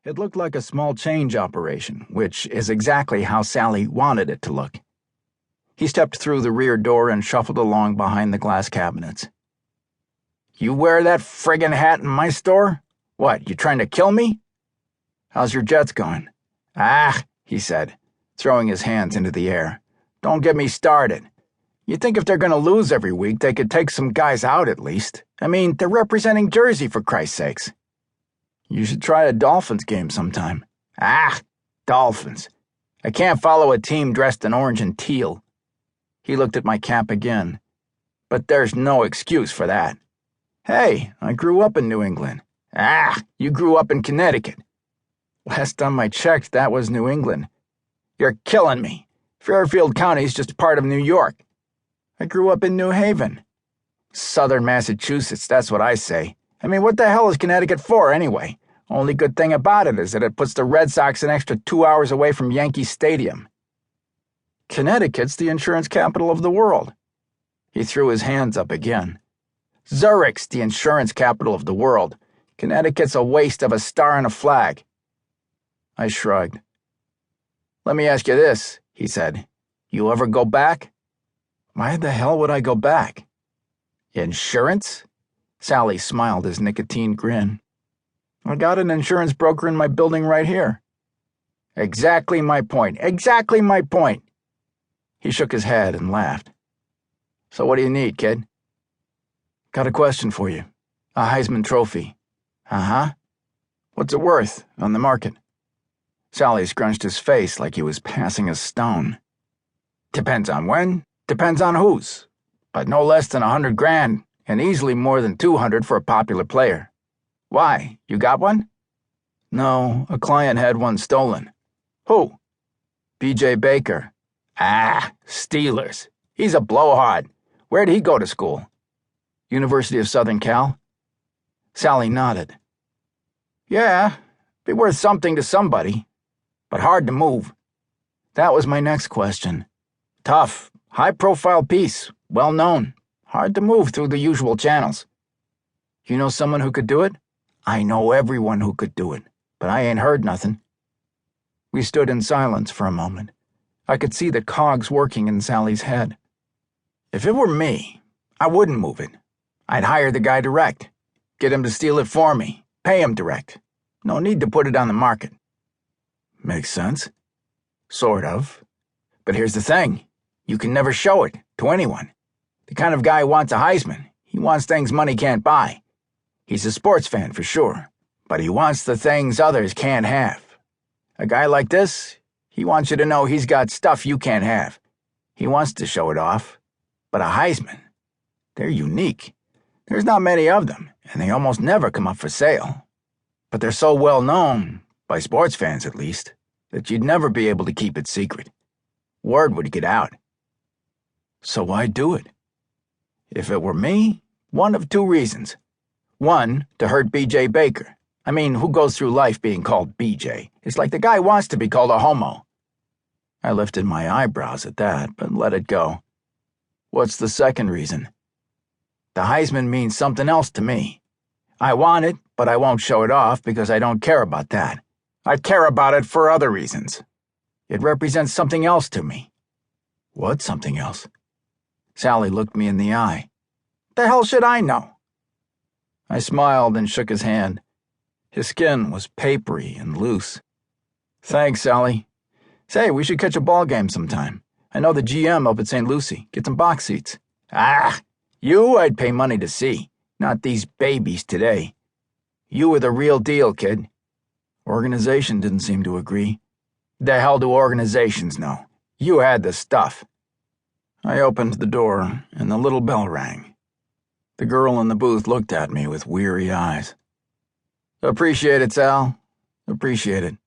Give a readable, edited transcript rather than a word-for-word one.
It looked like a small change operation, which is exactly how Sally wanted it to look. He stepped through the rear door and shuffled along behind the glass cabinets. "You wear that friggin' hat in my store? What, you trying to kill me?" "How's your jets going?" "Ah," he said, throwing his hands into the air. "Don't get me started. You'd think if they're going to lose every week, they could take some guys out at least. I mean, they're representing Jersey, for Christ's sakes." "You should try a Dolphins game sometime." "Ah, Dolphins. I can't follow a team dressed in orange and teal." He looked at my cap again. "But there's no excuse for that." "Hey, I grew up in New England." "Ah, you grew up in Connecticut." "Last time I checked, that was New England." "You're killing me. Fairfield County's just part of New York." "I grew up in New Haven." "Southern Massachusetts, that's what I say. I mean, what the hell is Connecticut for, anyway? Only good thing about it is that it puts the Red Sox an extra 2 hours away from Yankee Stadium." "Connecticut's the insurance capital of the world." He threw his hands up again. "Zurich's the insurance capital of the world. Connecticut's a waste of a star and a flag." I shrugged. "Let me ask you this," he said. "You ever go back?" "Why the hell would I go back?" "Insurance?" Sally smiled his nicotine grin. "I got an insurance broker in my building right here." "Exactly my point. Exactly my point." He shook his head and laughed. "So what do you need, kid?" "Got a question for you. A Heisman Trophy." "Uh-huh. What's it worth on the market?" Sally scrunched his face like he was passing a stone. "Depends on when, depends on whose. But no less than 100 grand, and easily more than 200 for a popular player." "Why, you got one?" "No, a client had one stolen." "Who?" "B.J. Baker." "Ah, Steelers. He's a blowhard. Where'd he go to school?" "University of Southern Cal." Sally nodded. "Yeah, be worth something to somebody, but hard to move." That was my next question. "Tough, high-profile piece, well-known, hard to move through the usual channels." "You know someone who could do it?" "I know everyone who could do it, but I ain't heard nothing." We stood in silence for a moment. I could see the cogs working in Sally's head. "If it were me, I wouldn't move it. I'd hire the guy direct. Get him to steal it for me. Pay him direct. No need to put it on the market." "Makes sense." "Sort of. But here's the thing. You can never show it to anyone. The kind of guy who wants a Heisman, he wants things money can't buy. He's a sports fan for sure, but he wants the things others can't have. A guy like this, he wants you to know he's got stuff you can't have. He wants to show it off. But a Heisman, they're unique. There's not many of them, and they almost never come up for sale. But they're so well known, by sports fans at least, that you'd never be able to keep it secret. Word would get out." "So why do it?" "If it were me, one of two reasons. One, to hurt B.J. Baker. I mean, who goes through life being called B.J.? It's like the guy wants to be called a homo." I lifted my eyebrows at that, but let it go. "What's the second reason?" "The Heisman means something else to me. I want it, but I won't show it off because I don't care about that. I care about it for other reasons. It represents something else to me." "What something else?" Sally looked me in the eye. "The hell should I know?" I smiled and shook his hand. His skin was papery and loose. "Thanks, Sally. Say, we should catch a ball game sometime. I know the GM up at St. Lucie. Get some box seats." "Ah, you I'd pay money to see, not these babies today. You were the real deal, kid." Organization didn't seem to agree. "The hell do organizations know? You had the stuff." I opened the door, and the little bell rang. The girl in the booth looked at me with weary eyes. "Appreciate it, Sal. Appreciate it."